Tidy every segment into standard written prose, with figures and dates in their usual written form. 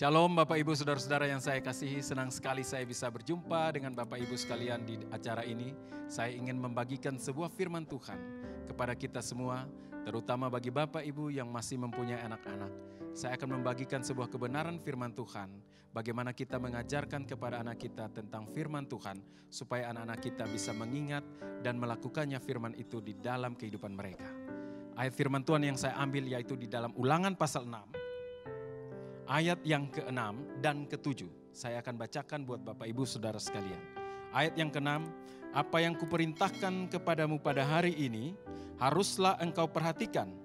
Shalom Bapak Ibu Saudara-saudara yang saya kasihi, senang sekali saya bisa berjumpa dengan Bapak Ibu sekalian di acara ini. Saya ingin membagikan sebuah firman Tuhan kepada kita semua, terutama bagi Bapak Ibu yang masih mempunyai anak-anak. Saya akan membagikan sebuah kebenaran firman Tuhan, bagaimana kita mengajarkan kepada anak kita tentang firman Tuhan, supaya anak-anak kita bisa mengingat dan melakukannya firman itu di dalam kehidupan mereka. Ayat firman Tuhan yang saya ambil yaitu di dalam Ulangan pasal 6. Ayat yang ke-6 dan ke-7. Saya akan bacakan buat Bapak Ibu Saudara sekalian. Ayat yang ke-6, apa yang kuperintahkan kepadamu pada hari ini, haruslah engkau perhatikan.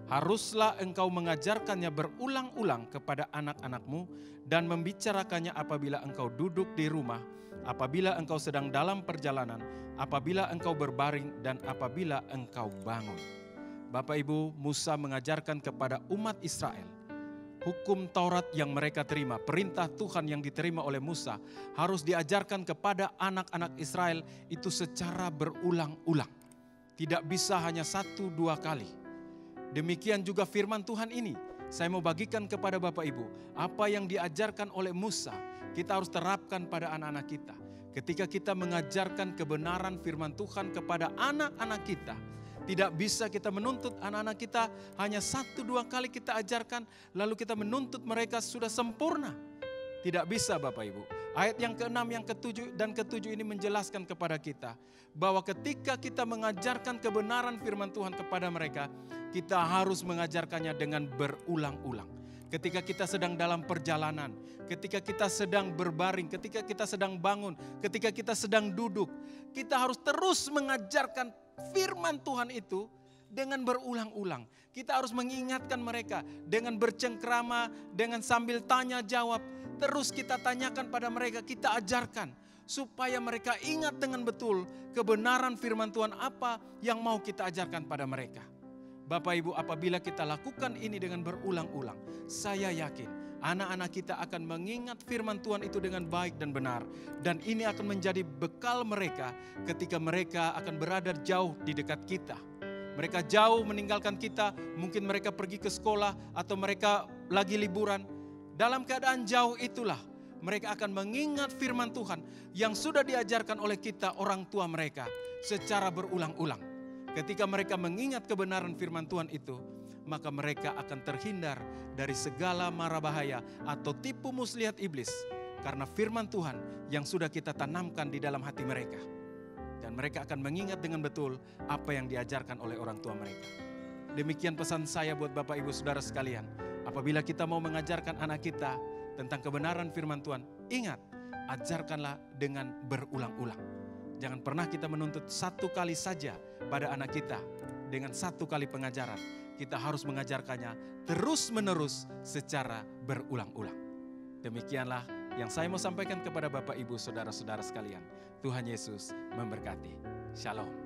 Haruslah engkau mengajarkannya berulang-ulang kepada anak-anakmu dan membicarakannya apabila engkau duduk di rumah, apabila engkau sedang dalam perjalanan, apabila engkau berbaring dan apabila engkau bangun. Bapak Ibu, Musa mengajarkan kepada umat Israel hukum Taurat yang mereka terima, perintah Tuhan yang diterima oleh Musa harus diajarkan kepada anak-anak Israel itu secara berulang-ulang. Tidak bisa hanya 1-2 kali. Demikian juga firman Tuhan ini. Saya mau bagikan kepada Bapak Ibu, apa yang diajarkan oleh Musa, kita harus terapkan pada anak-anak kita. Ketika kita mengajarkan kebenaran firman Tuhan kepada anak-anak kita, tidak bisa kita menuntut anak-anak kita hanya 1-2 kali kita ajarkan, lalu kita menuntut mereka sudah sempurna. Tidak bisa Bapak Ibu. Ayat yang ke-6, yang ke-7 dan ke-7 ini menjelaskan kepada kita bahwa ketika kita mengajarkan kebenaran firman Tuhan kepada mereka, kita harus mengajarkannya dengan berulang-ulang. Ketika kita sedang dalam perjalanan, ketika kita sedang berbaring, ketika kita sedang bangun, ketika kita sedang duduk, kita harus terus mengajarkan firman Tuhan itu dengan berulang-ulang. Kita harus mengingatkan mereka dengan bercengkrama, dengan sambil tanya jawab. Terus kita tanyakan pada mereka, kita ajarkan supaya mereka ingat dengan betul kebenaran firman Tuhan apa yang mau kita ajarkan pada mereka. Bapak Ibu, apabila kita lakukan ini dengan berulang-ulang, saya yakin anak-anak kita akan mengingat firman Tuhan itu dengan baik dan benar. Dan ini akan menjadi bekal mereka ketika mereka akan berada jauh di dekat kita. Mereka jauh meninggalkan kita, mungkin mereka pergi ke sekolah atau mereka lagi liburan. Dalam keadaan jauh itulah mereka akan mengingat firman Tuhan yang sudah diajarkan oleh kita orang tua mereka secara berulang-ulang. Ketika mereka mengingat kebenaran firman Tuhan itu, maka mereka akan terhindar dari segala mara bahaya atau tipu muslihat iblis. Karena firman Tuhan yang sudah kita tanamkan di dalam hati mereka. Dan mereka akan mengingat dengan betul apa yang diajarkan oleh orang tua mereka. Demikian pesan saya buat Bapak Ibu Saudara sekalian. Apabila kita mau mengajarkan anak kita tentang kebenaran firman Tuhan, ingat, ajarkanlah dengan berulang-ulang. Jangan pernah kita menuntut 1 kali saja pada anak kita dengan 1 kali pengajaran. Kita harus mengajarkannya terus-menerus secara berulang-ulang. Demikianlah yang saya mau sampaikan kepada Bapak Ibu Saudara-saudara sekalian. Tuhan Yesus memberkati. Shalom.